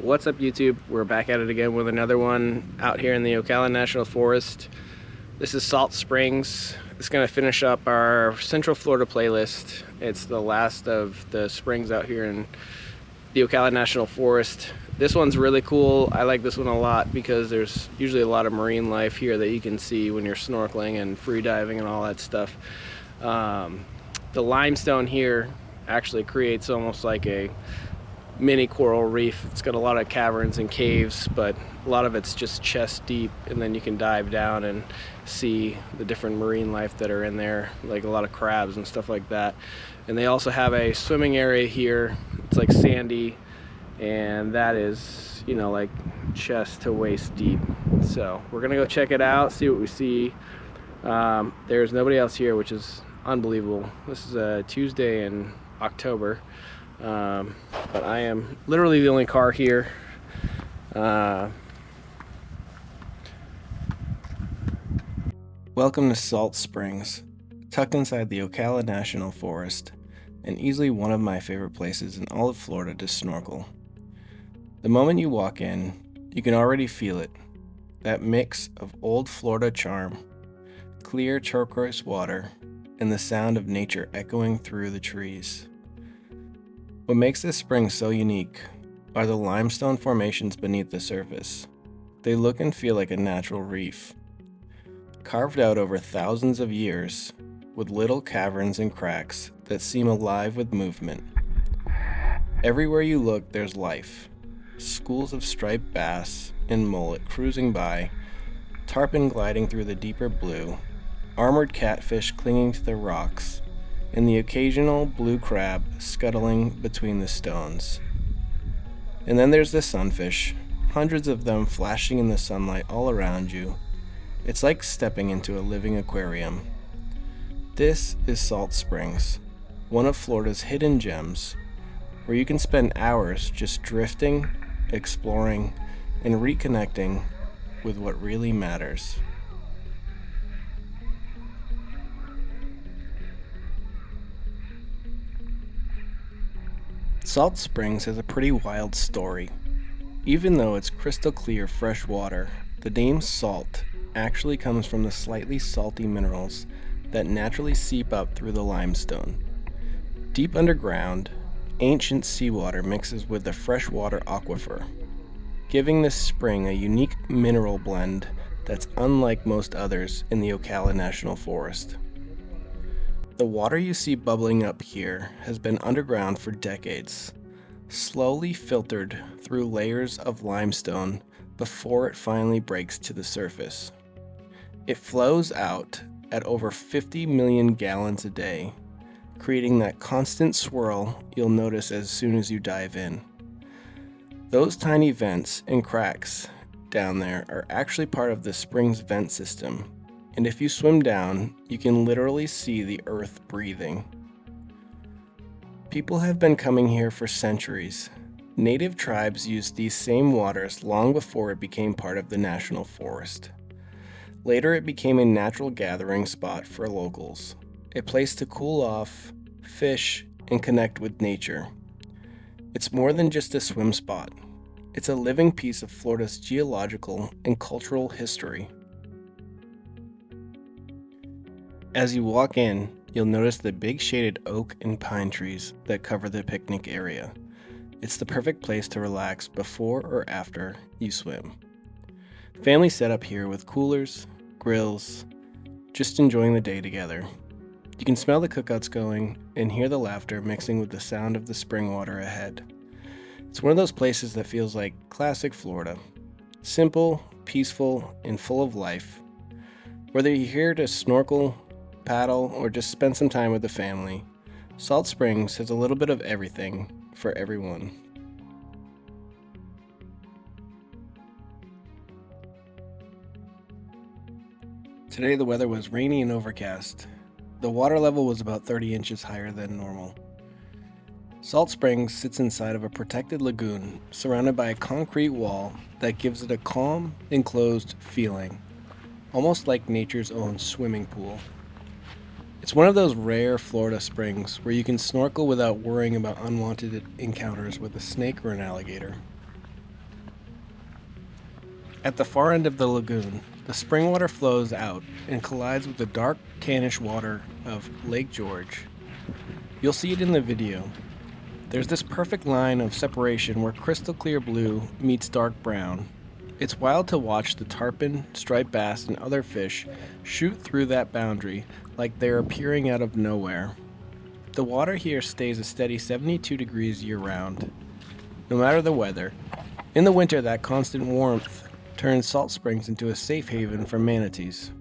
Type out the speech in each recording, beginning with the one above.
What's up, YouTube? We're back at it again with another one out here in the Ocala National Forest. This is Salt Springs. It's going to finish up our Central Florida playlist. It's the last of the springs out here in the Ocala National Forest. This one's really cool. I like this one a lot because there's usually a lot of marine life here that you can see when you're snorkeling and free diving and all that stuff. The limestone here actually creates almost like a mini coral reef. It's got a lot of caverns and caves, but a lot of it's just chest deep, and then you can dive down and see the different marine life that are in there, like a lot of crabs and stuff like that. And they also have a swimming area here. It's like sandy, and that is, you know, like chest to waist deep. So we're gonna go check it out, see what we see. There's nobody else here, which is unbelievable. This is a Tuesday in October. But I am literally the only car here. Welcome to Salt Springs, tucked inside the Ocala National Forest, and easily one of my favorite places in all of Florida to snorkel. The moment you walk in, you can already feel it, that mix of old Florida charm, clear turquoise water, and the sound of nature echoing through the trees. What makes this spring so unique are the limestone formations beneath the surface. They look and feel like a natural reef, carved out over thousands of years with little caverns and cracks that seem alive with movement. Everywhere you look, there's life. Schools of striped bass and mullet cruising by, tarpon gliding through the deeper blue, armored catfish clinging to the rocks, and the occasional blue crab scuttling between the stones. And then there's the sunfish, hundreds of them flashing in the sunlight all around you. It's like stepping into a living aquarium. This is Salt Springs, one of Florida's hidden gems, where you can spend hours just drifting, exploring, and reconnecting with what really matters. Salt Springs has a pretty wild story. Even though it's crystal clear fresh water, the name salt actually comes from the slightly salty minerals that naturally seep up through the limestone. Deep underground, ancient seawater mixes with the freshwater aquifer, giving this spring a unique mineral blend that's unlike most others in the Ocala National Forest. The water you see bubbling up here has been underground for decades, slowly filtered through layers of limestone before it finally breaks to the surface. It flows out at over 50 million gallons a day, creating that constant swirl you'll notice as soon as you dive in. Those tiny vents and cracks down there are actually part of the spring's vent system. And if you swim down, you can literally see the earth breathing. People have been coming here for centuries. Native tribes used these same waters long before it became part of the national forest. Later, it became a natural gathering spot for locals, a place to cool off, fish, and connect with nature. It's more than just a swim spot. It's a living piece of Florida's geological and cultural history. As you walk in, you'll notice the big shaded oak and pine trees that cover the picnic area. It's the perfect place to relax before or after you swim. Families set up here with coolers, grills, just enjoying the day together. You can smell the cookouts going and hear the laughter mixing with the sound of the spring water ahead. It's one of those places that feels like classic Florida. Simple, peaceful, and full of life. Whether you're here to snorkel, paddle, or just spend some time with the family, Salt Springs has a little bit of everything for everyone. Today the weather was rainy and overcast. The water level was about 30 inches higher than normal. Salt Springs sits inside of a protected lagoon surrounded by a concrete wall that gives it a calm, enclosed feeling, almost like nature's own swimming pool. It's one of those rare Florida springs where you can snorkel without worrying about unwanted encounters with a snake or an alligator. At the far end of the lagoon, the spring water flows out and collides with the dark, tannish water of Lake George. You'll see it in the video. There's this perfect line of separation where crystal clear blue meets dark brown. It's wild to watch the tarpon, striped bass, and other fish shoot through that boundary like they're appearing out of nowhere. The water here stays a steady 72 degrees year-round, no matter the weather. In the winter, that constant warmth turns Salt Springs into a safe haven for manatees,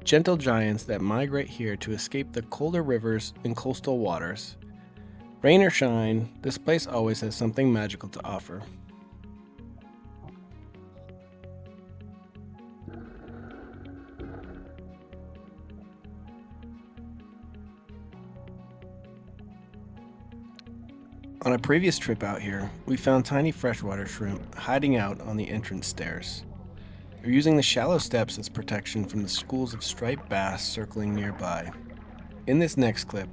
gentle giants that migrate here to escape the colder rivers and coastal waters. Rain or shine, this place always has something magical to offer. On a previous trip out here, we found tiny freshwater shrimp hiding out on the entrance stairs. They're using the shallow steps as protection from the schools of striped bass circling nearby. In this next clip,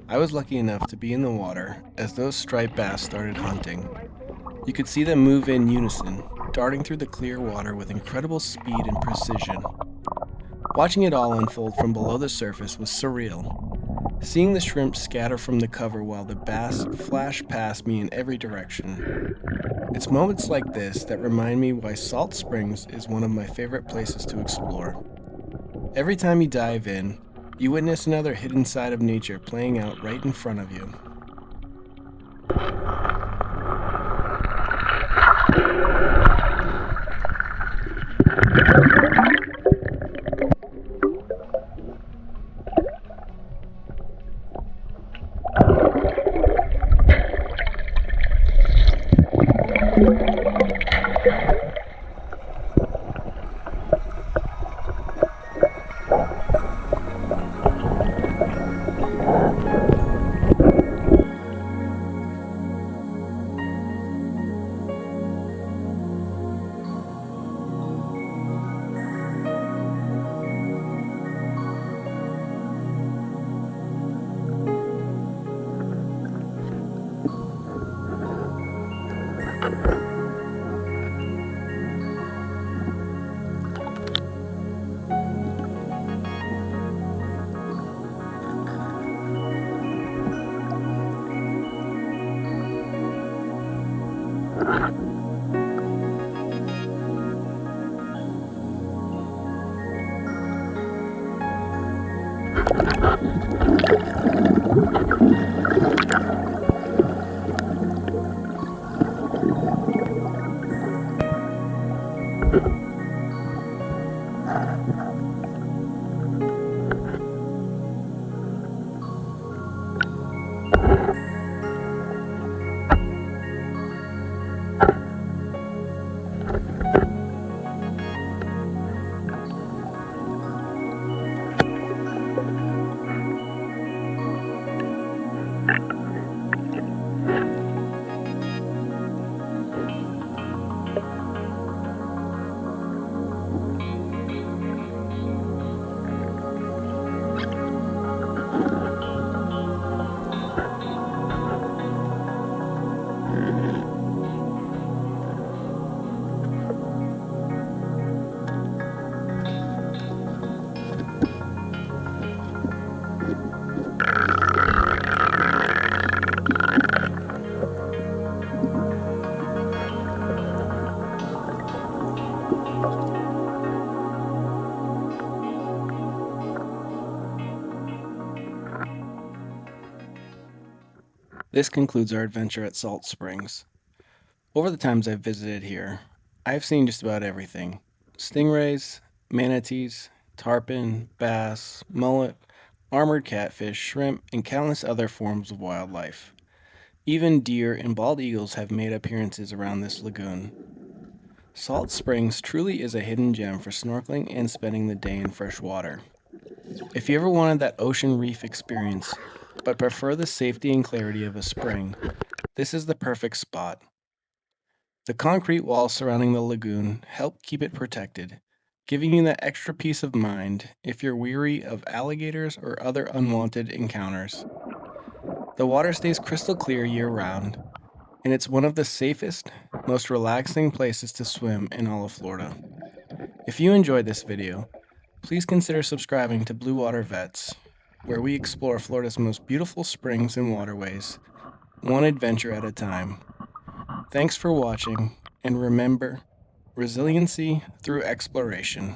I was lucky enough to be in the water as those striped bass started hunting. You could see them move in unison, darting through the clear water with incredible speed and precision. Watching it all unfold from below the surface was surreal. Seeing the shrimp scatter from the cover while the bass flash past me in every direction. It's moments like this that remind me why Salt Springs is one of my favorite places to explore. Every time you dive in, you witness another hidden side of nature playing out right in front of you. This concludes our adventure at Salt Springs. Over the times I've visited here, I've seen just about everything. Stingrays, manatees, tarpon, bass, mullet, armored catfish, shrimp, and countless other forms of wildlife. Even deer and bald eagles have made appearances around this lagoon. Salt Springs truly is a hidden gem for snorkeling and spending the day in fresh water. If you ever wanted that ocean reef experience, but prefer the safety and clarity of a spring, this is the perfect spot. The concrete walls surrounding the lagoon help keep it protected, giving you that extra peace of mind if you're weary of alligators or other unwanted encounters. The water stays crystal clear year round, and it's one of the safest, most relaxing places to swim in all of Florida. If you enjoyed this video, please consider subscribing to Blue Water Vets, where we explore Florida's most beautiful springs and waterways, one adventure at a time. Thanks for watching, and remember, resiliency through exploration.